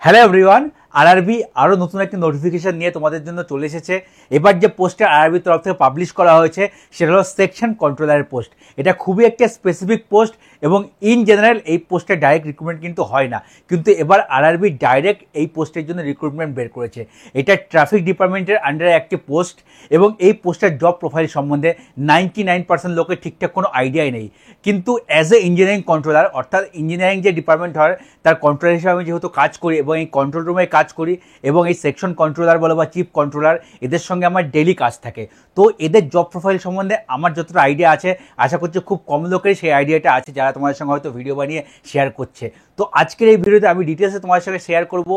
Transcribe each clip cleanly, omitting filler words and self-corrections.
Hello everyone, RRB আরও নতুন একটি নোটিফিকেশন নিয়ে তোমাদের জন্য চলে এসেছে। এবার যে পোস্টটা আরআরবির তরফ থেকে পাবলিশ করা হয়েছে সেটা হলো সেকশন কন্ট্রোলারের পোস্ট। এটা খুবই একটা স্পেসিফিক পোস্ট এবং ইন জেনারেল এই পোস্টে ডাইরেক্ট রিক্রুটমেন্ট কিন্তু হয় না, কিন্তু এবার আরআরবি ডাইরেক্ট এই পোস্টের জন্য রিক্রুটমেন্ট বের করেছে। এটা ট্রাফিক ডিপার্টমেন্টের আন্ডারে একটি পোস্ট এবং এই পোস্টের জব প্রোফাইল সম্বন্ধে 99% লোকের ঠিকঠাক কোনো আইডিয়াই নেই। কিন্তু অ্যাজ এ ইঞ্জিনিয়ারিং কন্ট্রোলার, অর্থাৎ ইঞ্জিনিয়ারিং যে ডিপার্টমেন্ট হয় তার কন্ট্রোলার হিসেবে আমি যেহেতু কাজ করি এবং এই কন্ট্রোল রুমে কাজ করি এবং এই সেকশন কন্ট্রোলার বলো বা চিফ কন্ট্রোলার, এদের সঙ্গে আমার ডেইলি কাজ থাকে। তো এদের জব প্রোফাইল সম্বন্ধে আমার যতটা আইডিয়া আছে, আশা করছি খুব কম লোকেরই সেই আইডিয়াটা আছে যারা তোমাদের সঙ্গে হয়তো ভিডিও বানিয়ে শেয়ার করছে। তো আজকের এই ভিডিওতে আমি ডিটেলসে তোমাদের সঙ্গে শেয়ার করব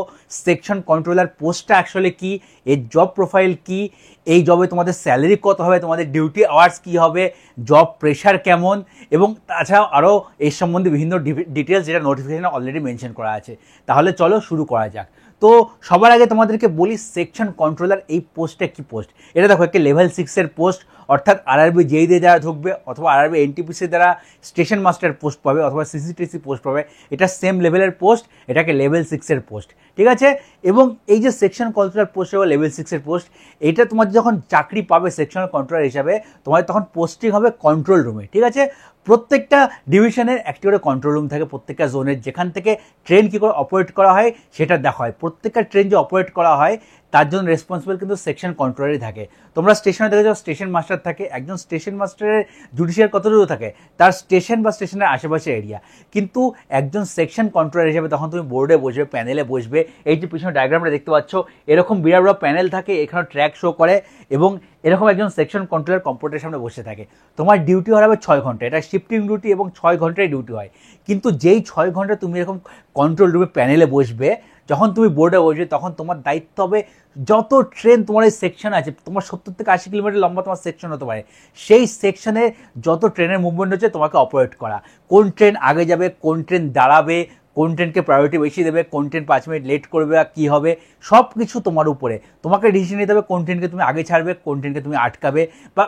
সেকশন কন্ট্রোলার পোস্টটা অ্যাকচুয়ালি কী, এর জব প্রোফাইল কী, এই জবে তোমাদের স্যালারি কত হবে, তোমাদের ডিউটি আওয়ার্স কী হবে, জব প্রেশার কেমন, এবং তাছাড়াও আরও এই সম্বন্ধে বিভিন্ন ডিটেলস যেটা নোটিফিকেশনে অলরেডি মেনশন করা আছে। তাহলে চলো শুরু করা যাক। তো সবার আগে তোমাদেরকে বলি সেকশন কন্ট্রোলার এই পোস্টটা কি পোস্ট। এটা দেখো একটা লেভেল 6-এর পোস্ট, অর্থাৎ আরআরবি যেই দিয়ে যারা ঢুকবে অথবা আরআরবি এনটিপিসি দ্বারা স্টেশন মাস্টার পোস্ট পাবে অথবা সিসিটিসি পোস্ট পাবে, এটা সেম লেভেলের পোস্ট, এটাকে লেভেল 6-এর পোস্ট, ঠিক আছে। এবং এই যে সেকশন কন্ট্রোলার পোস্ট হবে লেভেল 6-এর পোস্ট, এটা তোমার যখন চাকরি পাবে সেকশনাল কন্ট্রোলার হিসাবে, তোমার তখন পোস্টিং হবে কন্ট্রোল রুমে, ঠিক আছে। প্রত্যেকটা ডিভিশনের একটি করে কন্ট্রোল রুম থাকে, প্রত্যেকটা জোনের, যেখান থেকে ট্রেন কী করে অপারেট করা হয় সেটা দেখা হয়। প্রত্যেকটা ট্রেন যে অপারেট করা হয় তার জন্য রেসপন্সিবল কিন্তু সেকশন কন্ট্রোলারই থাকে। তোমরা স্টেশনে দেখে যাও স্টেশন মাস্টার থাকে, একজন স্টেশন মাস্টারের জুডিশিয়াল কতটুকু থাকে, তার স্টেশন বা স্টেশনের আশেপাশে এরিয়া। কিন্তু একজন সেকশন কন্ট্রোলার হিসেবে তখন তুমি বোর্ডে বসবে, প্যানেলে বসবে। এই যে পিছনে ডায়াগ্রামটা দেখতে পাচ্ছ, এরকম বিরাট বড় প্যানেল থাকে, এখানে ট্র্যাক শো করে এবং এরকম একজন সেকশন কন্ট্রোলার কম্পিউটারের সামনে বসে থাকে। তোমার ডিউটি হবে 6 ঘন্টা, এটা শিফটিং ডিউটি এবং 6 ঘন্টায় ডিউটি হয়। কিন্তু যেই 6 ঘন্টা তুমি এরকম কন্ট্রোল রুমে প্যানেলে বসবে, যখন তুমি বোর্ডে বসবে তখন তোমার দায়িত্ব হবে যত ট্রেন তোমার এই সেকশন আছে, তোমার 70 থেকে 80 কিলোমিটার লম্বা তোমার সেকশন হতে পারে, সেই সেকশনে যত ট্রেনের মুভমেন্ট হচ্ছে তোমাকে অপারেট করা। কোন ট্রেন আগে যাবে, কোন ট্রেন দাঁড়াবে, কোন ট্রেনকে প্রায়োরিটি বেশি দেবে, কোন ট্রেন 5 মিনিট লেট করবে বা কী হবে, সব কিছু তোমার উপরে। তোমাকে ডিসিশন নিতে হবে কোন ট্রেনকে তুমি আগে ছাড়বে, কোন ট্রেনকে তুমি আটকাবে, বা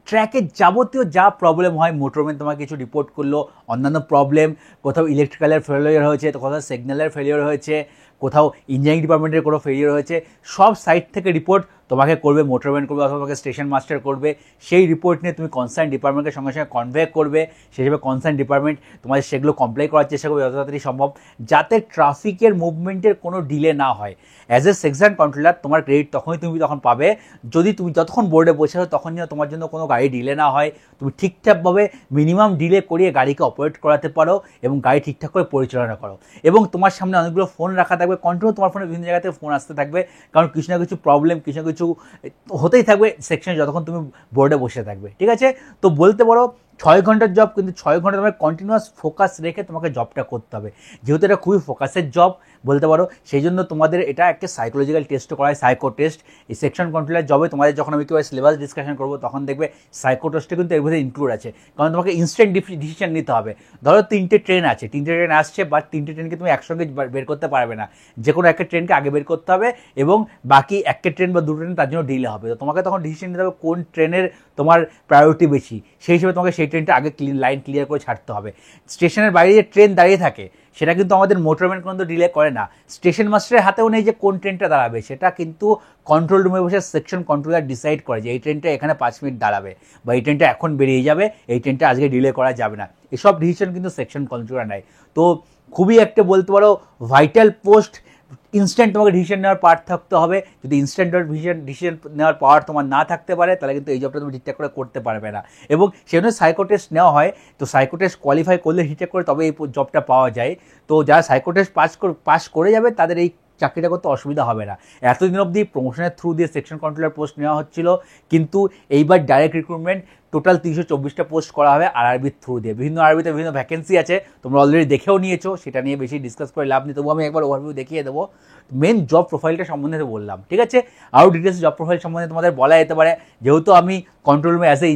ট্র্যাকের যাবতীয় যা প্রবলেম হয়, মোটরম্যান তোমাকে কিছু রিপোর্ট করলো অন্যান্য প্রবলেম, কোথাও ইলেকট্রিক্যালের ফেলিওর হয়েছে, কোথাও সিগন্যালের ফেলিওর হয়েছে, কোথাও ইঞ্জিনিয়ারিং ডিপার্টমেন্টের কোনো ফেলিওর হয়েছে, সব সাইট থেকে রিপোর্ট তোমাকে করবে, মোটরম্যান করবে অথবা তোমাকে স্টেশন মাস্টার করবে। সেই রিপোর্ট নিয়ে তুমি কনসার্ন ডিপার্টমেন্টের সঙ্গে সঙ্গে কনভে করবে, সেই হিসেবে কনসার্ন ডিপার্টমেন্ট তোমাদের সেগুলো কমপ্লাই করার চেষ্টা করবে যত তাড়াতাড়ি সম্ভব, যাতে ট্রাফিকের মুভমেন্টের কোনো ডিলে না হয়। অ্যাজ এ সেকশন কন্ট্রোলার তোমার ক্রেডিট তুমি তখন পাবে যদি তুমি যতক্ষণ বোর্ডে বসে আছো তখন যেন তোমার জন্য কোনো গাড়ি ডিলে না হয়, তুমি ঠিকঠাকভাবে মিনিমাম ডিলে করিয়ে গাড়িকে অপারেট করাতে পারো এবং গাড়ি ঠিকঠাক করে পরিচালনা করো। এবং তোমার সামনে অনেকগুলো ফোন রাখা থাকবে, কন্টিনিউ তোমার ফোনে বিভিন্ন জায়গা থেকে ফোন আসতে থাকবে, কারণ কিছু না কিছু প্রবলেম, কিছু না কিছু হতেই থাকবে সেকশনে যতক্ষণ তুমি বোর্ডে বসে থাকবে, ঠিক আছে। তো বলতে পারো 6 ঘন্টার জব, কিন্তু 6 ঘন্টা তোমাকে কন্টিনিউয়াস ফোকাস রেখে তোমাকে জবটা করতে হবে। যেহেতু এটা খুবই ফোকাসের জব বলতে পারো, সেই জন্য তোমাদের এটা একটা সাইকোলজিক্যাল টেস্টও করা হয়, সাইকো টেস্ট। এই সেকশন কন্ট্রোলার জবে তোমাদের যখন আমি কেউ সিলেবাস ডিসকাশন করবো তখন দেখবে সাইকো টেস্টে কিন্তু এর মধ্যে ইনক্লুড আছে, কারণ তোমাকে ইনস্ট্যান্ট ডিসিশন নিতে হবে। ধরো 3টে ট্রেন আছে, 3টে ট্রেন আসছে, বা 3টে ট্রেনকে তুমি একসঙ্গে বের করতে পারবে না, যে কোনো একটা ট্রেনকে আগে বের করতে হবে এবং বাকি একটা ট্রেন বা 2 ট্রেন তার জন্য ডিলে হবে। তো তোমাকে তখন ডিসিশন নিতে হবে কোন ট্রেনের তোমার প্রায়োরিটি বেশি, সেই হিসেবে তোমাকে সেই ট্রেনটা আগে লাইন ক্লিয়ার করে ছাড়তে হবে। স্টেশনের বাইরে যে ট্রেন দাঁড়িয়ে থাকে সেটা কিন্তু আমাদের মোটরম্যান কোনো ডিলে করে না, স্টেশন মাস্টারের হাতেও নেই যে কোন ট্রেনটা দাঁড়াবে, সেটা কিন্তু কন্ট্রোল রুমে বসে সেকশন কন্ট্রোলার ডিসাইড করে যে এই ট্রেনটা এখানে 5 মিনিট দাঁড়াবে বা এই ট্রেনটা এখন বেরিয়ে যাবে, এই ট্রেনটা আজকে ডিলে করা যাবে না। এসব ডিসিশন কিন্তু সেকশন কন্ট্রোলার নেয়। তো খুবই একটা বলতে পারো ভাইটাল পোস্ট। ইনস্ট্যান্ট তোমাকে ডিসিশন নেওয়ার পাওয়ার থাকতে হবে, যদি ইনস্ট্যান্ট ডিসিশন নেওয়ার পাওয়ার তোমার না থাকতে পারে তাহলে কিন্তু এই জবটা তুমি ঠিকঠাক করে করতে পারবে না। এবং সেজন্য সাইকো টেস্ট নেওয়া হয়, তো সাইকো টেস্ট কোয়ালিফাই করলে ঠিকঠাক করে তবে এই জবটা পাওয়া যায়। তো যারা সাইকো টেস্ট পাস করে যাবে তাদের এই চাকরিটা করতে অসুবিধা হবে না। এতদিন অবধি প্রমোশনের থ্রু দিয়ে সেকশন কন্ট্রোলার পোস্ট নেওয়া হচ্ছিল, কিন্তু এইবার ডাইরেক্ট রিক্রুটমেন্ট টোটাল 324টা পোস্ট করা হবে আরআরবির থ্রু দিয়ে। বিভিন্ন আরআরবিতে বিভিন্ন ভ্যাকেন্সি আছে, তোমরা অলরেডি দেখেও নিয়েছো, সেটা নিয়ে বেশি ডিসকাস করে লাভ নেই, তবু আমি একবার ওভারভিউ দেখিয়ে দেবো। মেন জব প্রোফাইলটা সম্বন্ধে বললাম, ঠিক আছে। আরও ডিটেলস জব প্রোফাইল সম্বন্ধে তোমাদের বলা যেতে পারে, যেহেতু আমি কন্ট্রোল রুমে অ্যাজ এ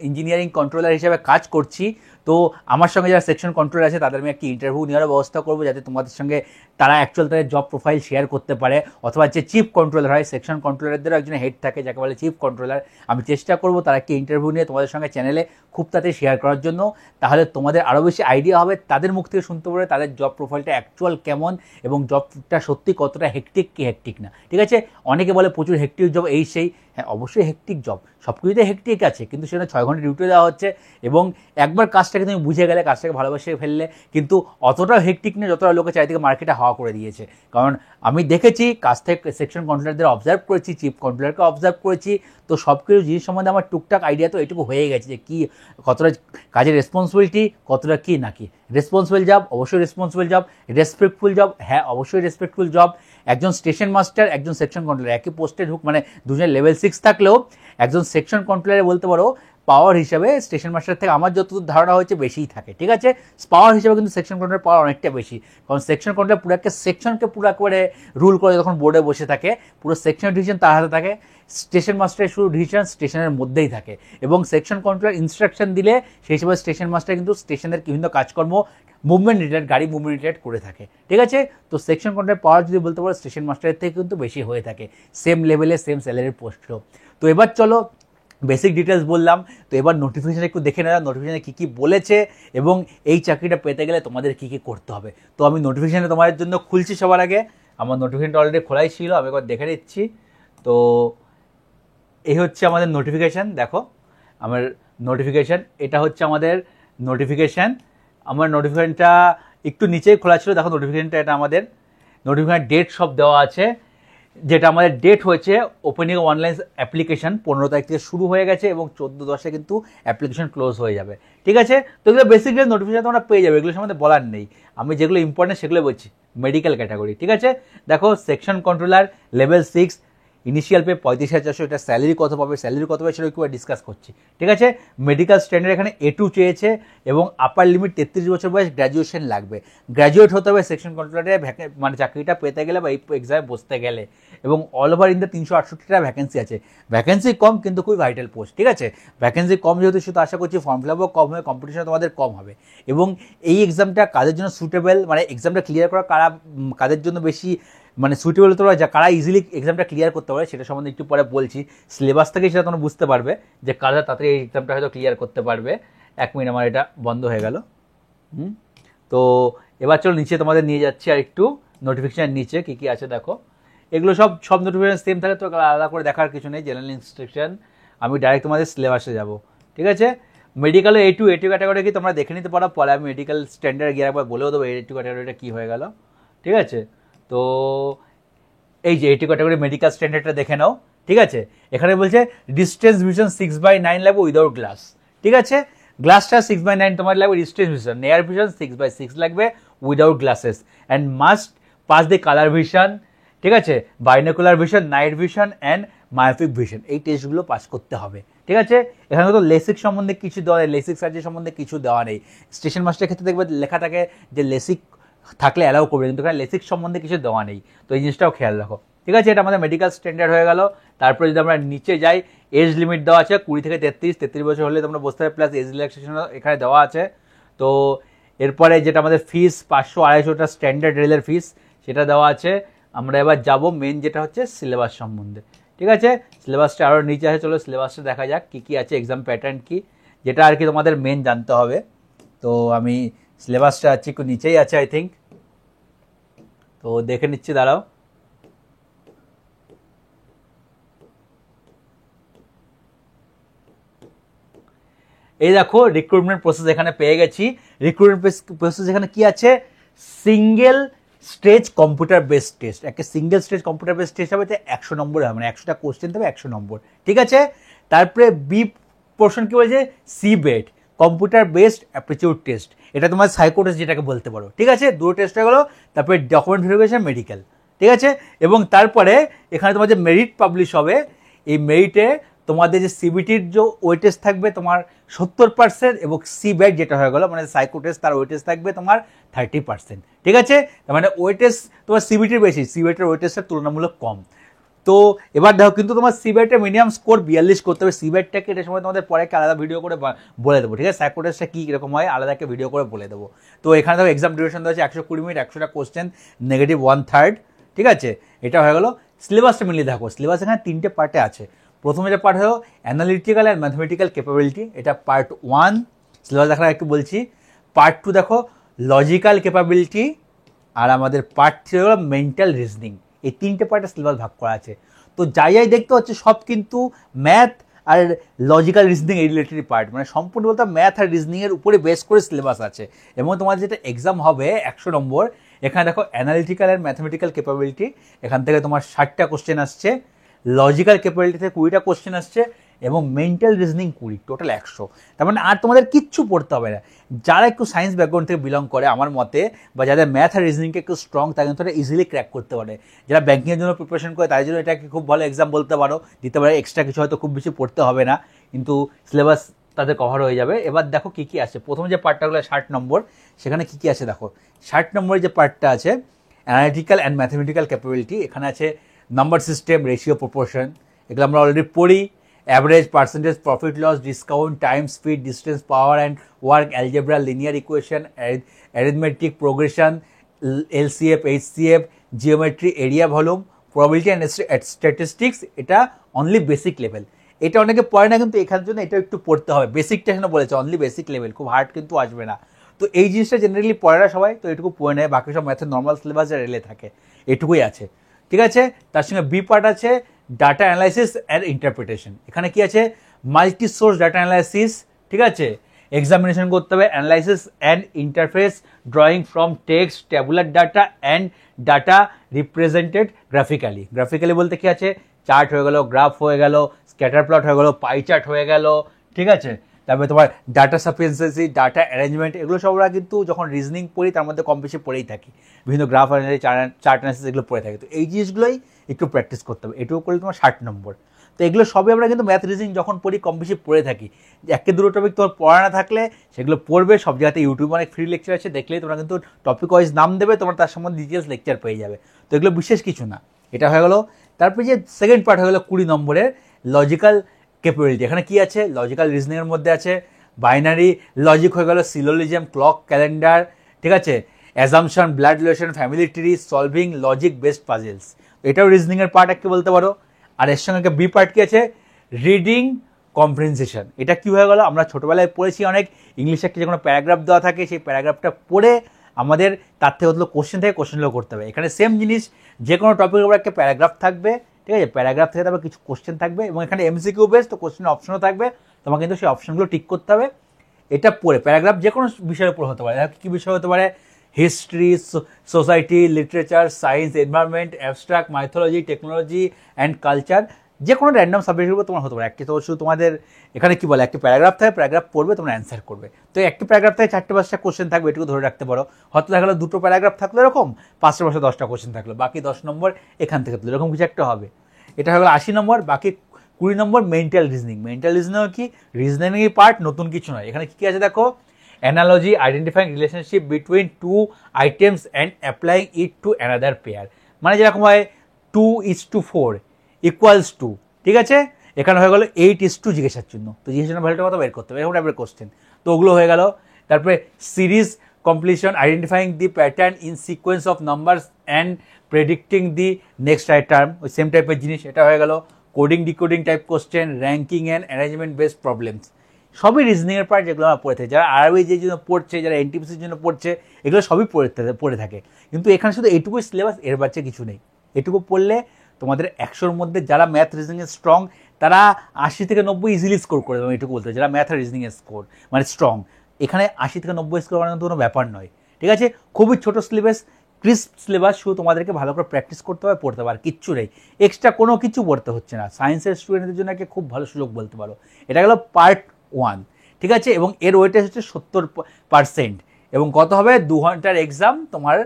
ইঞ্জিনিয়ারিং কন্ট্রোলার হিসেবে কাজ করছি, তো তো আমার সঙ্গে যারা সেকশন কন্ট্রোলার আছে তাদের আমি একটা ইন্টারভিউ নেওয়ার ব্যবস্থা করবো, যাতে তোমাদের সঙ্গে তারা অ্যাকচুয়াল তাদের জব প্রোফাইল শেয়ার করতে পারে। অথবা যে চিফ কন্ট্রোলার হয়, সেকশন কন্ট্রোলারদেরও একজন হেড থাকে যাকে বলে চিফ কন্ট্রোলার, আমি চেষ্টা করবো তারা একটা ইন্টারভিউ নিয়ে তোমাদের সঙ্গে চ্যানেলে খুব তাড়াতাড়ি শেয়ার করার জন্য। তাহলে তোমাদের আরও বেশি আইডিয়া হবে, তাদের মুখ থেকে শুনতে পারবে তাদের জব প্রোফাইলটা অ্যাকচুয়াল কেমন এবং জবটা সত্যি কতটা হেক্টিক কি হেক্টিক না। ঠিক আছে, অনেকে বলে প্রচুর হেক্টিক জব এই সেই, হ্যাঁ অবশ্যই হেক্টিক জব, সব কিছুতে হেক্টিক আছে, কিন্তু সেটা 6 ঘন্টা ডিউটি দেওয়া হচ্ছে এবং একবার কাজটাকে তুমি বুঝে গেলে, কাজটাকে ভালোবাসে ফেললে কিন্তু অতটাও হেক্টিক নেই যতটা লোকে চারিদিকে মার্কেটে হাওয়া করে দিয়েছে। কারণ আমি দেখেছি কাজ থেকে সেকশন কন্ট্রোলারদের অবজার্ভ করেছি, চিফ কন্ট্রোলারকে অবজার্ভ করেছি, তো সব কিছু জিনিস সম্বন্ধে আমার টুকটাক আইডিয়া তো এটুকু হয়ে গেছে যে কী কতটা কাজের রেসপন্সিবিলিটি, কতটা কী নাকি। রেসপন্সিবল জব, অবশ্যই রেসপন্সিবল জব। রেসপেক্টফুল জব, হ্যাঁ অবশ্যই রেসপেক্টফুল জব। একজন স্টেশন মাস্টার, একজন সেকশন কন্ট্রোলার একই পোস্টে মানে দুজনের লেভেল 6 থাকলেও একজন সেকশন কন্ট্রোলারে বলতে পারো পাওয়ার হিসাবে স্টেশন মাস্টার থেকে আমার যতদূর ধারণা হয়েছে বেশিই থাকে। ঠিক আছে, পাওয়ার হিসাবে কিন্তু সেকশন কন্ট্রোলার পাওয়ার অনেকটা বেশি, কারণ সেকশন কন্ট্রোলার পুরো একটা সেকশনকে পুরো একেবারে রুল করে যখন বোর্ডে বসে থাকে, পুরো সেকশনের ডিসিশন তার হাতে থাকে। স্টেশন মাস্টারের শুরু ডিসিশন স্টেশনের মধ্যেই থাকে এবং সেকশন কন্ট্রোলার ইনস্ট্রাকশন দিলে সেই হিসেবে স্টেশন মাস্টার কিন্তু স্টেশনের বিভিন্ন কাজকর্ম মুভমেন্ট রিলেটেড, গাড়ি মুভমেন্ট রিলেটেড করে থাকে। ঠিক আছে, তো সেকশন কন্ট্রোলার পাওয়ার যদি বলতে পারো স্টেশন মাস্টারের থেকে কিন্তু বেশি হয়ে থাকে, সেম লেভেলে সেম স্যালারির পোস্টও। তো এবার চলো বেসিক ডিটেলস বললাম, তো এবার নোটিফিকেশান একটু দেখে নেওয়া, নোটিফিকেশানে কী কী বলেছে এবং এই চাকরিটা পেতে গেলে তোমাদের কী কী করতে হবে। তো আমি নোটিফিকেশানে তোমাদের জন্য খুলছি। সবার আগে আমার নোটিফিকেশানটা অলরেডি খোলাই ছিল, আমি একবার দেখে নিচ্ছি। তো এই হচ্ছে আমাদের নোটিফিকেশান, দেখো আমার নোটিফিকেশান, এটা হচ্ছে আমাদের নোটিফিকেশান। আমার নোটিফিকেশানটা একটু নিচেই খোলা ছিল, দেখো নোটিফিকেশানটা, এটা আমাদের নোটিফিকেশান ডেট সব দেওয়া আছে। যেটা আমাদের ডেট হয়েছে ওপেনিং অনলাইন অ্যাপ্লিকেশন 15 তারিখ থেকে শুরু হয়ে গেছে এবং 14/10 কিন্তু অ্যাপ্লিকেশন ক্লোজ হয়ে যাবে। ঠিক আছে, তো এগুলো বেসিক নোটিফিকেশন তোমরা পেয়ে যাবে, এগুলো সম্বন্ধে বলার নেই, আমি যেগুলো ইম্পর্টেন্ট সেগুলো বলছি। মেডিকেল ক্যাটাগরি, ঠিক আছে, দেখো section controller level 6, initial pay 35,400, এটা স্যালারি কত পাবে, স্যালারি কত পাবে সেটা একটু ডিসকাস করছি। ঠিক আছে, মেডিকেল স্ট্যান্ডার্ড এখানে A2 চেয়েছে এবং আপার লিমিট 33 বছর বয়স, গ্র্যাজুয়েশন লাগবে, গ্র্যাজুয়েট হতে হবে সেকশন কন্ট্রোলারে মানে চাকরিটা পেতে গেলে বা এই এক্সামে বসতে গেলে। এবং অল ওভার ইন্ডিয়া 368টা ভ্যাকেন্সি আছে, ভ্যাকেন্সি কম কিন্তু খুবই ভাইটাল পোস্ট। ঠিক আছে, ভ্যাকেন্সি কম যেহেতু শুধু আশা করছি ফর্ম ফিল আপও কম হবে, কম্পিটিশন তোমাদের কম হবে। এবং এই এক্সামটা কাদের জন্য সুটেবল, মানে এক্সামটা ক্লিয়ার করা কাদের জন্য বেশি মানে সুইটেবল, তোমরা কারা ইজিলি এক্সামটা ক্লিয়ার করতে পারে সেটা সম্বন্ধে একটু পরে বলছি। সিলেবাস থেকে সেটা তোমরা বুঝতে পারবে যে কারা তাড়াতাড়ি এই এক্সামটা হয়তো ক্লিয়ার করতে পারবে। 1 মিনিট, আমার এটা বন্ধ হয়ে গেল। তো এবার চলো নিচে তোমাদের নিয়ে যাচ্ছি আর একটু নোটিফিকেশান নিচে কী কী আছে দেখো। এগুলো সব নোটিফিকেশান সেম থাকে, তো আলাদা করে দেখার কিছু নেই। জেনারেল ইনস্ট্রাকশন, আমি ডাইরেক্ট তোমাদের সিলেবাসে যাব। ঠিক আছে, মেডিকেলে A2 ক্যাটাগরি কি তোমরা দেখে নিতে পারো, পরে আমি মেডিকেল স্ট্যান্ডার্ড গিয়ে একবার বলেও দেবো A2 ক্যাটাগরিটা কী হয়ে গেল। ঠিক আছে, তো এই যে A2 ক্যাটাগরি মেডিকেল স্ট্যান্ডার্ডটা দেখে নাও। ঠিক আছে, এখানে বলছে ডিস্টেন্স ভিশন 6/9 লাগবে উইদাউট গ্লাস। ঠিক আছে, গ্লাসটা 6/9 তোমার লাগবে, ডিস্টেন্স ভিশন নেয়ার ভিশন 6/6 লাগবে without glasses, and must pass the colour vision. ঠিক আছে, binocular vision, night vision and myopic vision, এই টেস্টগুলো পাস করতে হবে। ঠিক আছে, এখানে তো লেসিক সম্বন্ধে কিছু দেওয়া নেই, লেসিক সার্জারি সম্বন্ধে কিছু দেওয়া নেই। স্টেশন মাস্টারের ক্ষেত্রে দেখবে লেখা থাকে যে লেসিক থাকলে অ্যালাউ করবে, কিন্তু এখানে লেসিক সম্বন্ধে কিছু দেওয়া নেই, তো এই জিনিসটাও খেয়াল রাখো। ঠিক আছে, এটা আমাদের মেডিকেল স্ট্যান্ডার্ড হয়ে গেল। তারপরে যদি আমরা নিচে যাই, এজ লিমিট দেওয়া আছে 20 থেকে 33 বছর হলে তোমরা বসতে হবে, প্লাস এজ রিল্যাক্সেশনও এখানে দেওয়া আছে। তো এরপরে যেটা আমাদের ফিস 500-250টা স্ট্যান্ডার্ড রেলের ফিস সেটা দেওয়া আছে। আমরা এবার যাব মেন যেটা হচ্ছে সিলেবাস সম্বন্ধে। ঠিক আছে, সিলেবাসটা আরও নিচে আছে, চলো সিলেবাসটা দেখা যাক কী কী আছে, এক্সাম প্যাটার্ন কী, যেটা আর কি তোমাদের মেন জানতে হবে। তো আমি সিলেবাসটা আছে একটু নিচেই আছে আই থিঙ্ক, তো দেখে নিচ্ছি, দাঁড়াও। এই দেখো রিক্রুটমেন্ট প্রসেস এখানে পেয়ে গেছি। রিক্রুটমেন্ট প্রসেস এখানে কি আছে, single stage computer based test, একটা single stage computer based test হবে, 100 নম্বর হবে, মানে 100টা কোশ্চেন দেবে 100 নম্বর। ঠিক আছে, তারপরে বি পোর্শন কি বলছে, seabed computer based aptitude test, এটা তোমার সাইকো টেস্ট যেটাকে বলতে পারো। ঠিক আছে, দুটো টেস্ট হয়ে গেলো। তারপরে ডকুমেন্ট ভেরিফিকেশন মেডিকেল। ঠিক আছে, এবং তারপরে এখানে তোমার যে মেরিট পাবলিশ হবে, এই মেরিটে তোমাদের যে সিবিটির যে ওয়েটেজ থাকবে তোমার 70% এবং সিব্যাট যেটা হয়ে গেলো মানে সাইকো টেস্ট, তার ওয়েটেজ থাকবে তোমার 30%। ঠিক আছে, তার মানে ওয়েটেজ তোমার সিবিটির বেশি, সিব্যাটের ওয়েটেজটা তুলনামূলক কম। তো এবার দেখো কিন্তু তোমার সিবেটের মিনিমাম স্কোর 42 করতে হবে। সিবেটটাকে এটার সময় তোমাদের পরে একটা আলাদা ভিডিও করে বলে দেবো, ঠিক আছে? সাইকোটেস্টটা কী কীরকম হয় আলাদা একটা ভিডিও করে বলে দেবো। তো এখানে দেখো এক্সাম ডিউরেশন দেওয়া আছে 120 মিনিট, 100টা কোশ্চেন, নেগেটিভ 1/3, ঠিক আছে? এটা হয়ে গেলো। সিলেবাসটা মিলিয়ে দেখো, সিলেবাস এখানে 3টে পার্টে আছে। প্রথমে যে পার্ট হলো অ্যানালিটিক্যাল অ্যান্ড ম্যাথমেটিক্যাল ক্যাপাবিলিটি, এটা পার্ট 1 সিলেবাস দেখা একটু বলছি। পার্ট 2 দেখো লজিক্যাল ক্যাপাবিলিটি, আর আমাদের পার্ট 3 হলো মেন্টাল রিজনিং। এই 3টে পার্টে সিলেবাস ভাগ করা আছে। তো যাই যাই দেখতে হচ্ছে সব কিন্তু ম্যাথ আর লজিক্যাল রিজনিং এই রিলেটেড পার্ট, মানে সম্পূর্ণ বলতে ম্যাথ আর রিজনিংয়ের উপরে বেস করে সিলেবাস আছে। এবং তোমার যেটা এক্সাম হবে 100 নম্বর, এখানে দেখো অ্যানালিটিক্যাল অ্যান্ড ম্যাথমেটিক্যাল ক্যাপাবিলিটি, এখান থেকে তোমার 60টা কোশ্চেন আসছে, লজিক্যাল ক্যাপাবিলিটি থেকে 20টা কোশ্চেন আসছে, এবং মেন্টাল রিজনিং 20, টোটাল 100। তার মানে আর তোমাদের কিচ্ছু পড়তে হবে না। যারা একটু সায়েন্স ব্যাকগ্রাউন্ড থেকে বিলং করে আমার মতে, বা যাদের ম্যাথ আর রিজনিংকে একটু স্ট্রং, তারা কিন্তু এটা ইজিলি ক্র্যাক করতে পারে। যারা ব্যাঙ্কিংয়ের জন্য প্রিপারেশন করে তাদের জন্য এটাকে খুব ভালো এক্সাম বলতে পারো, দিতে পারে। এক্সট্রা কিছু হয়তো খুব বেশি পড়তে হবে না, কিন্তু সিলেবাস তাদের কভার হয়ে যাবে। এবার দেখো কী কী আছে। প্রথমে যে পার্টটাগুলো 60 নম্বর, সেখানে কী কী আছে দেখো। 60 নম্বরের যে পার্টটা আছে অ্যানালিটিক্যাল অ্যান্ড ম্যাথমেটিক্যাল ক্যাপাবিলিটি, এখানে আছে নাম্বার সিস্টেম, রেশিও, প্রপোর্শন, এগুলো আমরা অলরেডি পড়ি। Average, percentage, profit loss, discount, time, speed, distance, power and work, algebra, linear equation, arithmetic progression, LCF, HCF, geometry, area, volume, probability and statistics, এটা only basic level. এটা অনেকে পড়ে না, কিন্তু এখানের জন্য এটা একটু পড়তে হবে। বেসিকটা এখানে বলেছে অনলি বেসিক লেভেল, খুব হার্ড কিন্তু আসবে না। তো এই জিনিসটা জেনারেলি পড়ে না সবাই, তো এটুকু পড়ে নেয়। বাকি সব ম্যাথের নর্মাল সিলেবাস যা রেলে থাকে এটুকুই আছে, ঠিক আছে? তার সঙ্গে বি পার্ট আছে ডাটা অ্যানালাইসিস অ্যান্ড ইন্টারপ্রিটেশন। এখানে কি আছে? মাল্টি সোর্স ডাটা অ্যানালাইসিস, ঠিক আছে? এক্সামিনেশন করতে হবে analysis and interface, drawing from text, tabular data and data represented graphically. Graphically বলতে কি আছে? চার্ট হয়ে গেল, গ্রাফ হয়ে গেল, স্ক্যাটার প্লট হয়ে গেল, পাই চার্ট হয়ে গেল, ঠিক আছে? তারপরে তোমার ডাটা সাফিসিয়েন্সি, ডাটা অ্যারেঞ্জমেন্ট, এগুলো সব আমরা কিন্তু যখন রিজনিং পড়ি তার মধ্যে কম বেশি পড়েই থাকি। বিভিন্ন গ্রাফ অ্যানালাইসিস, চার্ট অ্যানালাইসিস এগুলো পড়ে থাকি। তো এই জিনিসগুলোই একটু প্র্যাকটিস করতে হবে। এটুকু করলে তোমার 60 নম্বর। তো এগুলো সবই আমরা কিন্তু ম্যাথ রিজনিং যখন পড়ি কম বেশি পড়ে থাকি। একে দুটো টপিক তোমার পড়া না থাকলে সেগুলো পড়বে। সব জায়গাতে ইউটিউবে অনেক ফ্রি লেকচার আছে, দেখলেই তোমরা কিন্তু টপিক ওয়াইজ নাম দেবে, তোমরা তার সম্বন্ধে ডিটেলস লেকচার পেয়ে যাবে। তো এগুলো বিশেষ কিছু না। এটা হয়ে গেলো। তারপরে যে সেকেন্ড পার্ট হয়ে গেলো 20 নম্বরের লজিক্যাল ক্যাপাবিলিটি। এখানে কি আছে? লজিক্যাল রিজনিংয়ের মধ্যে আছে বাইনারি লজিক হয়ে গেল, সিলোজিজম, ক্লক, ক্যালেন্ডার, ঠিক আছে? Assumption, blood relation, family tree, solving logic based পাজেলস, এটাও রিজনিংয়ের পার্ট একটা বলতে পারো। আর এর সঙ্গে একটা বি পার্ট কি আছে? Reading comprehension. এটা কি হয়ে গেল? আমরা ছোটোবেলায় পড়েছি অনেক, ইংলিশে একটা যে কোনো প্যারাগ্রাফ দেওয়া থাকে, সেই প্যারাগ্রাফটা পড়ে আমাদের তার থেকে হলো কোশ্চেন থেকে কোশ্চেনগুলো করতে হবে। এখানে সেম জিনিস, যে কোনো টপিকের উপর একটা প্যারাগ্রাফ থাকবে, ঠিক আছে? প্যারাগ্রাফ থেকে তারপর কিছু কোশ্চেন থাকবে, এবং এখানে এমসিকিউ বেস, তো কোশ্চেনের অপশনও থাকবে। তোমাকে কিন্তু সেই অপশনগুলো টিক করতে হবে। এটা পড়ে প্যারাগ্রাফ যে কোনো বিষয়ের উপর হতে পারে। কী বিষয় হতে পারে? History, society, literature, science, environment, abstract, mythology, technology and culture, যে কোনো র্যান্ডম সাবজেক্টের উপর তোমার হতে পারে। একটি তো শুধু তোমাদের এখানে কি বলে, একটি প্যারাগ্রাফ থাকে, প্যারাগ্রাফ পড়বে, তোমরা অ্যান্সার করবে। তো একটি প্যারাগ্রাফ থেকে 4-5টা কোশ্চেন থাকবে, এটুকু ধরে রাখতে পারো। হয়তো দেখা গেলো 2টো প্যারাগ্রাফ থাকলো এরকম, 5টা 10টা কোশ্চেন থাকলো, বাকি 10 নম্বর এখান থেকে তুলে, এরকম কিছু একটা হবে। এটা হয়ে গেলো 80 নম্বর। বাকি 20 নম্বর মেন্টাল রিজনিং। মেন্টাল রিজনিং কি? রিজনিংয়ের পার্ট, নতুন কিছু নয়। এখানে কী আছে দেখো? Analogy, identifying relationship between 2 items and applying it to another pair. মানে যেরকম হয় 2:4 ইকুয়ালস টু, ঠিক আছে? এখানে হয়ে গেলো 8:2 জিজ্ঞাসার চিহ্ন। তো জিজ্ঞাসার ভ্যালুটা কত বের করতে হবে, এরকম টাইপের কোশ্চেন। তো ওগুলো হয়ে গেল। তারপরে series completion, identifying the pattern in sequence of numbers and predicting the next term, ওই সেম টাইপের জিনিস। এটা হয়ে গেল। Coding decoding type question, ranking and arrangement based problems, সবই রিজনিংয়ের পার্ট, যেগুলো আমরা পড়ে থাকি। যারা আরবি যে জন্য পড়ছে, যারা এনটিপিসির জন্য পড়ছে, এগুলো সবই পড়ে থাকে। কিন্তু এখানে শুধু এইটুকুই সিলেবাস, এর বাচ্চা কিছু নেই। এটুকু পড়লে তোমাদের 100-র মধ্যে যারা ম্যাথ রিজনিংয়ে স্ট্রং, তারা 80 থেকে 90 ইজিলি স্কোর করে দেবে। এটুকু বলতে যারা ম্যাথ আর রিজনিংয়ে স্কোর মানে স্ট্রং, এখানে 80 থেকে 90 স্কোর করানো কোনো ব্যাপার নয়, ঠিক আছে? খুবই ছোটো সিলেবাস, ক্রিস্প সিলেবাস, শুধু তোমাদেরকে ভালো করে প্র্যাকটিস করতে হবে, পড়তে হবে, আর কিচ্ছু নেই। এক্সট্রা কোনো কিছু পড়তে হচ্ছে না। সায়েন্সের স্টুডেন্টদের জন্য একটা খুব ভালো সুযোগ বলতে পারো। এটা গেল পার্ট 1, ঠিক আছে? এবং এর ওয়েটেজ হচ্ছে 70%। এবং কত হবে? 2 ঘন্টার এক্সাম, তোমার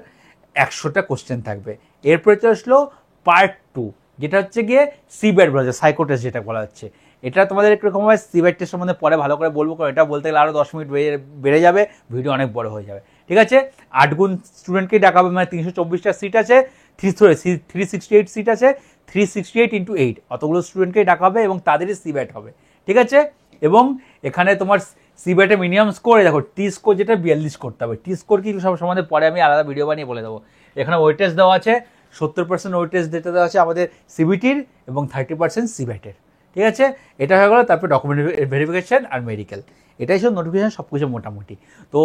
100টা কোশ্চেন থাকবে। এরপরে চলে আসলো পার্ট 2, যেটা হচ্ছে গিয়ে সিব্যাট বলা যায়, সাইকোটেস্ট যেটা বলা হচ্ছে। এটা তোমাদের একরকম হয় সিব্যাট টেস্ট সম্বন্ধে পরে ভালো করে বলবো, কারণ এটা বলতে গেলে আরও 10 মিনিট বেড়ে যাবে, ভিডিও অনেক বড় হয়ে যাবে, ঠিক আছে? 8 গুণ স্টুডেন্টকেই ডাকা হবে, মানে 324টা সিট আছে, 368 সিট আছে, 368 × 8 অতগুলো স্টুডেন্টকেই ডাকা হবে এবং তাদেরই সিব্যাট হবে, ঠিক আছে। এবং এখানে তোমার সিব্যাটের মিনিমাম স্কোর দেখো, টি স্কোর যেটা 42 করতে হবে। টি স্কোর কি সব সম্বন্ধে পরে আমি আলাদা ভিডিও বানিয়ে বলে দেবো। এখানে ওয়েটেজ দেওয়া আছে 70% ওয়েটেজ যেটা দেওয়া আছে আমাদের সিবিটির এবং 30% সিব্যাটের, ঠিক আছে। এটা হয়ে গেলো। তারপর ডকুমেন্ট ভেরিফিকেশন আর মেডিকেল, এটাই সব নোটিফিকেশন সব কিছু মোটামুটি। তো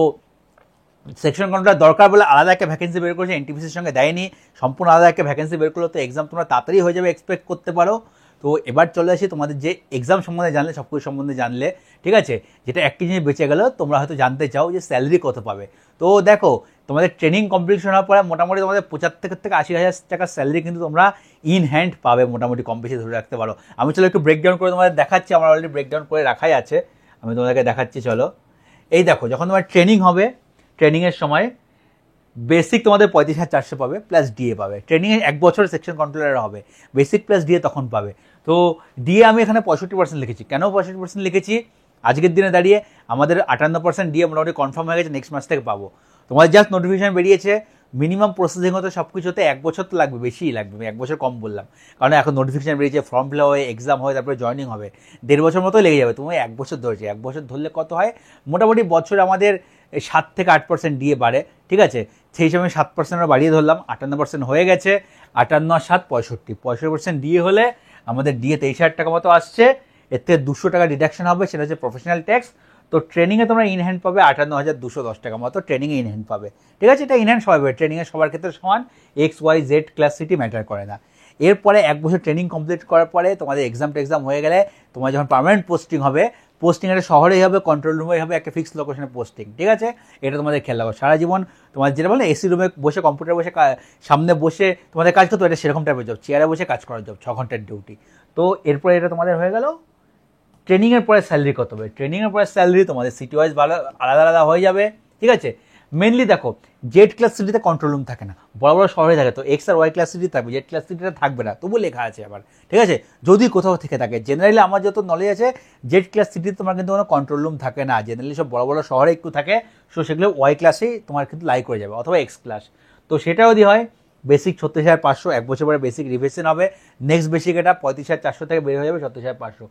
সেকশন কন্ট্রোলার দরকার বলে আলাদা একটা ভ্যাকেন্সি বের করেছে, এনটিপিসির সঙ্গে দেয়নি, সম্পূর্ণ আলাদা একটা ভ্যাকেন্সি বের করলো। তো এক্সাম তোমরা তাড়াতাড়ি হয়ে যাবে এক্সপেক্ট করতে পারো। তো এবার চলে আসি তোমাদের যে এক্সাম সম্বন্ধে জানলে, সব কিছু সম্বন্ধে জানলে, ঠিক আছে। যেটা একটি জিনিস বেঁচে গেল, তোমরা হয়তো জানতে চাও যে স্যালারি কত পাবে। তো দেখো, তোমাদের ট্রেনিং কমপ্লিট হওয়ার পরে মোটামুটি তোমাদের 75 থেকে 80,000 টাকা স্যালারি কিন্তু তোমরা ইন হ্যান্ড পাবে, মোটামুটি কম বেশি ধরে রাখতে পারো। আমি চলো একটু ব্রেকডাউন করে তোমাদের দেখাচ্ছি, আমার অলরেডি ব্রেকডাউন করে রাখাই আছে, আমি তোমাদেরকে দেখাচ্ছি। চলো, এই দেখো, যখন তোমার ট্রেনিং হবে, ট্রেনিংয়ের সময় বেসিক তোমাদের 35,400 পাবে, প্লাস ডিএ পাবে। ট্রেনিংয়ে 1 বছর সেকশন কন্ট্রোলার হবে, বেসিক প্লাস ডিএ তখন পাবে। তো ডিএ আমি এখানে 65% লিখেছি। কেন 65% লিখেছি? আজকের দিনে দাঁড়িয়ে আমাদের 58% ডিএ মোটামুটি কনফার্ম হয়ে গেছে, নেক্সট মাস থেকে পাবো। তোমাদের জাস্ট নোটিফিকেশন বেরিয়েছে, মিনিমাম প্রসেসিং হতে সব কিছুতে 1 বছর তো লাগবে, বেশিই লাগবে, 1 বছর কম বললাম, কারণ এখন নোটিফিকেশন বেরিয়েছে, ফর্ম ফিল হয়ে এক্সাম হয়, তারপরে জয়েনিং হবে, 1.5 বছর মতো লেগে যাবে। তুমি 1 বছর ধরেছে, 1 বছর ধরলে কত হয়, মোটামুটি বছরে আমাদের 7 থেকে 8% ডিএ বাড়ে, ঠিক আছে। সেই সময় 7% বাড়িয়ে ধরলাম, 58% হয়ে গেছে, 58 আর 7 65% ডিএ হলে আমাদের ডিএ 23,000 টাকা মতো আসছে। এর থেকে 200 টাকা ডিডাকশন হবে, সেটা হচ্ছে প্রফেশনাল ট্যাক্স। তো ট্রেনিংয়ে তোমরা ইন হ্যান্ড পাবে 58,210 টাকা মতো, ট্রেনিংয়ে ইন হ্যান্ড পাবে, ঠিক আছে। এটা ইন হ্যান্ড সবাই পাবে, ট্রেনিংয়ে সবার ক্ষেত্রে সমান, XYZ ক্লাস সিটি ম্যাটার করে না। এরপরে 1 বছর ট্রেনিং কমপ্লিট করার পরে তোমাদের এক্সাম হয়ে গেলে, তোমার যখন পার্মানেন্ট পোস্টিং হবে, পোস্টিং একটা শহরেই হবে, কন্ট্রোল রুমেই হবে, একটা ফিক্সড লোকেশনে পোস্টিং, ঠিক আছে। এটা তোমাদের খেয়াল রাখো, সারা জীবন তোমার যেটা বলে এসি রুমে বসে, কম্পিউটার বসে, সামনে বসে তোমাদের কাজ করতে, এটা সেরকম টাইপের জব, চেয়ারে বসে কাজ করার জব, 6 ঘন্টার ডিউটি। তো এরপরে এটা তোমাদের হয়ে গেল। ট্রেনিংয়ের পরে স্যালারি কত হবে? ট্রেনিংয়ের পরে স্যালারি তোমাদের সিটি ওয়াইজ ভালো আলাদা আলাদা হয়ে যাবে, ঠিক আছে। মেনলি দেখো, জেড ক্লাস সিটিতে কন্ট্রোল রুম থাকে না, বড় বড় শহরে থাকে। তো এক্স আর ওয়াই ক্লাস সিটি থাকবে, জেড ক্লাস সিটিটা থাকবে না, তবু লেখা আছে আবার, ঠিক আছে। যদি কোথাও থেকে থাকে, জেনারেলি আমার যত নলেজ আছে, জেড ক্লাস সিটিতে তোমার কিন্তু কোনো কন্ট্রোল রুম থাকে না, জেনারেলি সব বড় বড় শহরে একটু থাকে। সো সেগুলো ওয়াই ক্লাসেই তোমার কিন্তু লাই করে যাবে, অথবা এক্স ক্লাস। তো সেটা যদি হয়, বেসিক 36,500, 1 বছর পরে বেসিক রিভিশন হবে, নেক্সট বেসিক এটা 35,400 থেকে বের হয়ে যাবে 36,500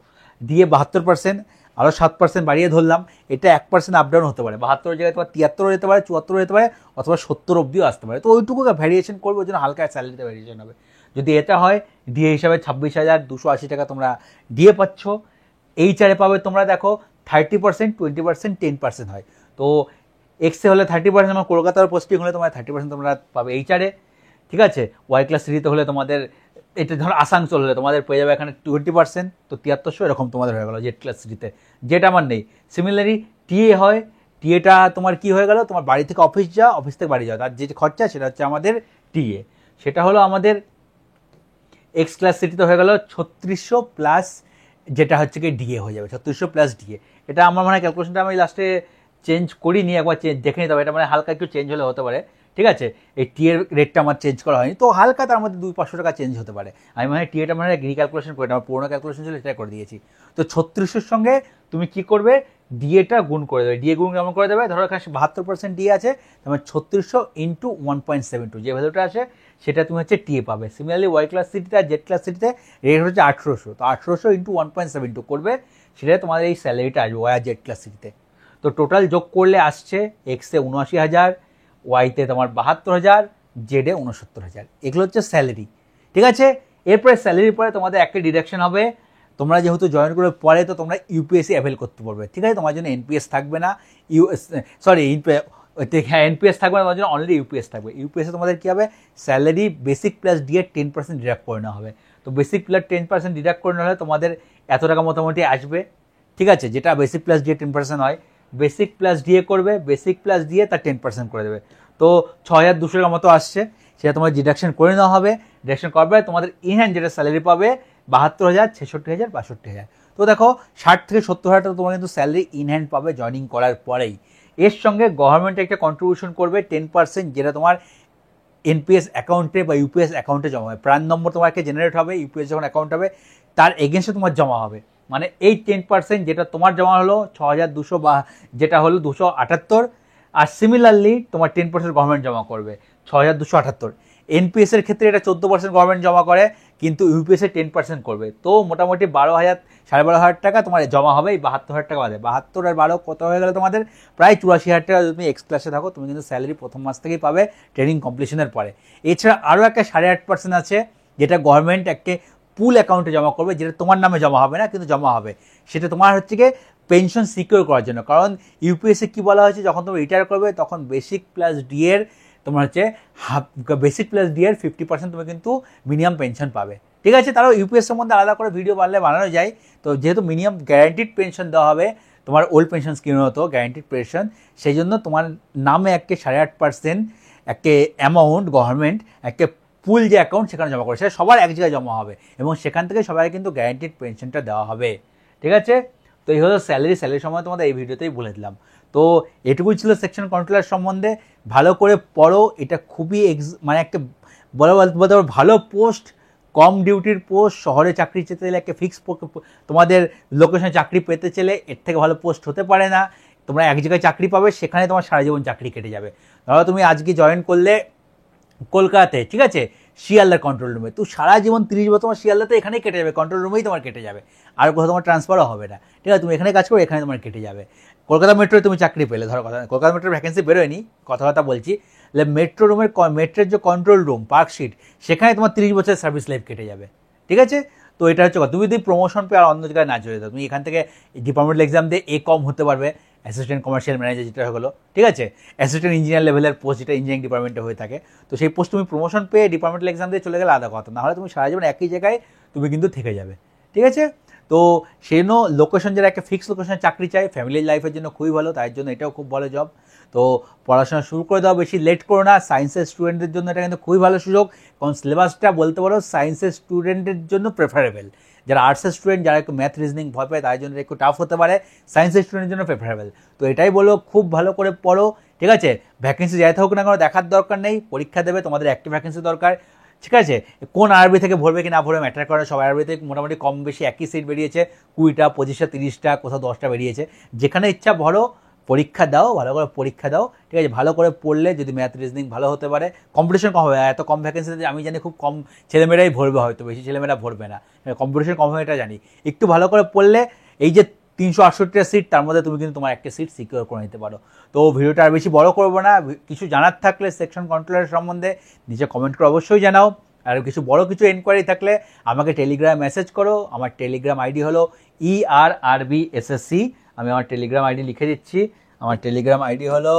দিয়ে 72%, আরও 7% বাড়িয়ে ধরলাম। এটা 1% আপডাউন হতে পারে, 72 জায়গায় তোমার 73 যেতে পারে, 74 যেতে পারে, অথবা 70 অব্দিও আসতে পারে। তো ওইটুকু ভ্যারিয়েশন করবে, ওই জন্য হালকা স্যালারিতে ভ্যারিয়েশন হবে। যদি এটা হয়, ডিএ হিসাবে 26,280 টাকা তোমরা ডিএ পাচ্ছ। এইচআরে পাবে তোমরা দেখো 30%, 20%, 10% হয়। তো এক্সে হলে 30%, আমার কলকাতার পোস্টিং হলে তোমার 30% তোমরা পাবে এইচআরে, ঠিক আছে। ওয়াই ক্লাস সিটিতে হলে তোমাদের, এটা ধরো আসানসোল হলে তোমাদের পেয়ে যাবে এখানে 20%, তো 7300 এরকম তোমাদের হয়ে গেলো জেড ক্লাস সিটিতে, যেটা আমার নেই। সিমিলারলি টিএ হয়, টিএটা তোমার কি হয়ে গেল, তোমার বাড়ি থেকে অফিস যাও, অফিস থেকে বাড়ি যাও, তার যে খরচা সেটা হচ্ছে আমাদের টিএ। সেটা হলো আমাদের এক্স ক্লাস সিটিতে হয়ে গেল 3600 প্লাস, যেটা হচ্ছে কি ডিএ হয়ে যাবে 3600 প্লাস ডিএ। এটা আমার মানে ক্যালকুলেশনটা আমি লাস্টে চেঞ্জ করিনি, একবার দেখে নিতে হবে, এটা মানে হালকা একটু চেঞ্জ হলে হতে পারে, ঠিক আছে। এই টিএর রেটটা আমার চেঞ্জ করা হয়নি, তো হালকা তার মধ্যে 200-500 টাকা চেঞ্জ হতে পারে। আমি মানে টিএটা মানে রিক্যালকুলেশন করে, আমার পুরোনো ক্যালকুলেশন ছিল সেটা করে দিয়েছি। তো 3600-র সঙ্গে তুমি কি করবে, ডিএটা গুণ করে দেবে। ডিএ গুণ কেমন করে দেবে, ধরো এখানে 72% ডিএ আছে, তোমার 3600 ইন্টু 1.72 যে ভ্যালুটা আছে সেটা তুমি হচ্ছে টিএ পাবে। সিমিলারলি ওয়াই ক্লাস সিটিতে আর জেড ক্লাস সিটিতে রেট হচ্ছে 1800, তো 1800 ইন্টু 1.72 করবে, সেটা তোমাদের এই স্যালারিটা আসবে ওয়াই আর জেড ক্লাস সিটিতে। তো টোটাল যোগ করলে আসছে এক্সে 79,000, ওয়াইতে তোমার 72,000, জেডে 69,000। এগুলো হচ্ছে স্যালারি, ঠিক আছে। এরপরে স্যালারির পরে তোমাদের একটা ডিডাকশন হবে, তোমরা যেহেতু জয়েন করে পরে, তো তোমরা ইউপিএসসি অ্যাভেল করতে পারবে, ঠিক আছে। তোমার জন্য এনপিএস থাকবে না, এনপিএস থাকবে না, তোমার জন্য অনলি ইউপিএস থাকবে। ইউপিএসে তোমাদের কী হবে, salary basic plus DA 10% deduct করে নেওয়া হবে। তো বেসিক প্লাস 10% ডিডাক্ট করে নেওয়া হলে তোমাদের এত টাকা মোটামুটি আসবে, ঠিক আছে। যেটা বেসিক প্লাস ডিএ 10% হয়, বেসিক প্লাস ডিএ করবে, বেসিক প্লাস ডিএ তার 10% করে দেবে, তো 6,200 টাকা মতো আসছে। সেটা তোমার ডিডাকশন করে নেওয়া হবে। ডিডাকশন করবে, তোমাদের ইনহ্যান্ড যেটা স্যালারি পাবে 72,000, 66,000, 62,000। তো দেখো 60 থেকে 70,000 টাকা তোমার কিন্তু স্যালারি ইনহ্যান্ড পাবে জয়নিং করার পরেই। এর সঙ্গে গভর্নমেন্ট একটা কন্ট্রিবিউশন করবে 10%, যেটা তোমার এনপিএস অ্যাকাউন্টে বা ইউপিএস অ্যাকাউন্টে জমা হবে। প্রাণ নম্বর তোমাকে জেনারেট হবে, ইউপিএস যখন অ্যাকাউন্ট হবে তার এগেনস্টে তোমার জমা হবে। মানে এই 10% যেটা তোমার জমা হলো 6,200 বা যেটা হলো 278, আর সিমিলারলি তোমার 10% গভর্নমেন্ট জমা করবে 6,278। এনপিএস এর ক্ষেত্রে এটা 14% গভর্নমেন্ট জমা করে, কিন্তু ইউপিএস এ 10% করবে। তো মোটামুটি 12,000 12,500 টাকা তোমার জমা হবে এই 72,000 টাকা বাদে। 72 আর 12 কত হয়ে গেলে তোমাদের প্রায় 84,000 টাকা। যদি তুমি এক্স ক্লাসে থাকো তুমি কিন্তু স্যালারি প্রথম মাস থেকেই পাবে ট্রেনিং কমপ্লিশনের পরে। এছাড়া আরও একটা 8.5% আছে, যেটা গভর্নমেন্ট একটা পুল অ্যাকাউন্টে জমা করবে, যেটা তোমার নামে জমা হবে না কিন্তু জমা হবে। সেটা তোমার হচ্ছে গিয়ে পেনশন সিকিউর করার জন্য। কারণ ইউপিএসে কী বলা হয়েছে, যখন তুমি রিটায়ার করবে তখন বেসিক প্লাস ডি এর তোমার হচ্ছে বেসিক প্লাস ডি এর 50% তুমি কিন্তু মিনিমাম পেনশন পাবে। ঠিক আছে, তারও ইউপিএস সম্বন্ধে আলাদা করে ভিডিও বানানো যায়। তো যেহেতু মিনিমাম গ্যারান্টিড পেনশন দেওয়া হবে, তোমার ওল্ড পেনশন স্কিমের মতো গ্যারান্টিড পেনশন, সেই জন্য তোমার নামে একটা 8.5% একটা অ্যামাউন্ট গভর্নমেন্ট একটা পুল যে অ্যাকাউন্ট সেখানে জমা করে, সেটা সবার এক জায়গায় জমা হবে এবং সেখান থেকে সবাই কিন্তু গ্যারান্টিড পেনশনটা দেওয়া হবে। ঠিক আছে, তো এই হলো স্যালারি সম্বন্ধে তোমাদের এই ভিডিওতেই বলে দিলাম। তো এটুকুই ছিল সেকশন কন্ট্রোলার সম্বন্ধে। ভালো করে পড়ো, এটা খুবই মানে একটা বলতে ভালো পোস্ট, কম ডিউটির পোস্ট, শহরে চাকরি পেতে চাইলে একটা ফিক্স তোমাদের লোকেশনে চাকরি পেতে চাইলে এর থেকে ভালো পোস্ট হতে পারে না। তোমরা এক জায়গায় চাকরি পাবে, সেখানে তোমার সারা জীবন চাকরি কেটে যাবে। ধরো তুমি আজকে জয়েন করলে কলকাতাতে, ঠিক আছে, শিয়ালদার কন্ট্রোল রুমে, তো সারা জীবন 30 বছর তোমার শিয়ালদাতে এখানেই কেটে যাবে, কন্ট্রোল রুমেই তোমার কেটে যাবে, আর কোথাও তোমার ট্রান্সফারও হবে না। ঠিক আছে, তুমি এখানে কাজ করো, এখানে তোমার কেটে যাবে। কলকাতা মেট্রোয় তুমি চাকরি পেলে, ধরো কথা, কলকাতা মেট্রোর ভ্যাকেন্সি বেরোয়নি, কথাবার্তা বলছি, মেট্রো রুমের মেট্রোর যে কন্ট্রোল রুম পার্কশিট, সেখানে তোমার 30 বছরের সার্ভিস লাইফ কেটে যাবে। ঠিক আছে, তো এটা হচ্ছে কথা। তুমি যদি প্রমোশন পেয়ে আর অন্য জায়গায় না চলে যাও, তুমি এখান থেকে ডিপার্টমেন্টাল এক্সাম দিয়ে কম হতে পারবে, অ্যাসিস্ট্যান্ট কমার্শিয়াল ম্যানেজার যেটা হলো, ঠিক আছে, অ্যাসিস্ট্যান্ট ইঞ্জিনিয়ার লেভেলের পোস্ট, যেটা ইঞ্জিনিয়ারিং ডিপার্টমেন্টে হয়ে থাকে। তো সেই পোস্ট তুমি প্রমোশন পেয়ে ডিপার্টমেন্টাল এক্সাম দিয়ে চলে গেলে আলাদা কথা, নাহলে তুমি সারা জীবন একই জায়গায় তুমি কিন্তু থেকে যাবে। ঠিক আছে, তো সেই জন্য লোকেশন, যারা একটা ফিক্সড লোকেশনে চাকরি চাই, ফ্যামিলি লাইফের জন্য খুবই ভালো, তার জন্য এটাও খুব ভালো জব। তো পড়াশোনা শুরু করে দাও, বেশি লেট করো না। সায়েন্সের স্টুডেন্টদের জন্য এটা কিন্তু খুবই ভালো সুযোগ, কারণ সিলেবাসটা বলতে পারো সায়েন্সের স্টুডেন্টের জন্য প্রেফারেবল। যারা আর্টসের স্টুডেন্ট, যারা একটু ম্যাথ রিজনিং ভয় পায়, তাদের জন্য একটু টাফ হতে পারে, সায়েন্সের স্টুডেন্টের জন্য প্রেফারেবল। তো এটাই বলো, খুব ভালো করে পড়ো। ঠিক আছে, ভ্যাকেন্সি যাইতে হোক না কেন দেখার দরকার নেই, পরীক্ষা দেবে, তোমাদের একটা ভ্যাকেন্সি দরকার। ঠিক আছে, কোন আরবি থেকে ভরবে কি না ভরবে ম্যাটার করে, সব আরবিতে মোটামুটি কম বেশি একই সিট বেরিয়েছে, 20টা 25টা 30টা, কোথাও 10টা বেরিয়েছে। যেখানে ইচ্ছা ভরো, পরীক্ষা দাও, ভালো করে পরীক্ষা দাও। ঠিক আছে, ভালো করে পড়লে যদি ম্যাথ রিজনিং ভালো হতে পারে, কম্পিটিশন কম হবে। এত কম ভ্যাকেন্সিতে আমি জানি খুব কম ছেলেমেয়েরাই ভরবে, হয়তো বেশি ছেলেমেয়েরা ভরবে না, কম্পিটিশন কম হবে এটা জানি। একটু ভালো করে পড়লে এই যে 368টা সিট, তার মধ্যে তুমি কিন্তু তোমার একটা সিট সিকিউর করে নিতে পারো। তো ভিডিওটা আর বেশি বড় করবো না, কিছু জানার থাকলে সেকশন কন্ট্রোলার সম্বন্ধে নিচে কমেন্ট করে অবশ্যই জানাও। আর কিছু বড় কিছু এনকোয়ারি থাকলে আমাকে টেলিগ্রামে মেসেজ করো। আমার টেলিগ্রাম আইডি হলো ERRBSSC। আমি আমার টেলিগ্রাম আইডি লিখে দিচ্ছি। আমার টেলিগ্রাম আইডি হলো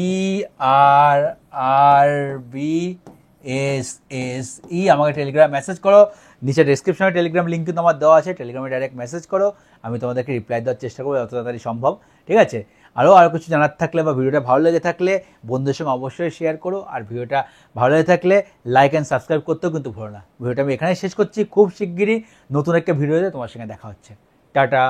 ERRBSSE। আমাকে টেলিগ্রাম মেসেজ করো, নিচে ডেসক্রিপশনে টেলিগ্রাম লিঙ্ক কিন্তু আমার দেওয়া আছে, টেলিগ্রামে ডাইরেক্ট মেসেজ করো, আমি তোমাদেরকে রিপ্লাই দেওয়ার চেষ্টা করবো যত তাড়াতাড়ি সম্ভব। ঠিক আছে, আরও কিছু জানার থাকলে বা ভিডিওটা ভালো লেগে থাকলে বন্ধুদের সঙ্গে অবশ্যই শেয়ার করো। আর ভিডিওটা ভালো লেগে থাকলে লাইক অ্যান্ড সাবস্ক্রাইব করতেও কিন্তু ভুলো না। ভিডিওটা আমি এখানেই শেষ করছি, খুব শিগগিরই নতুন একটা ভিডিওতে তোমার সঙ্গে দেখা হচ্ছে। টাটা।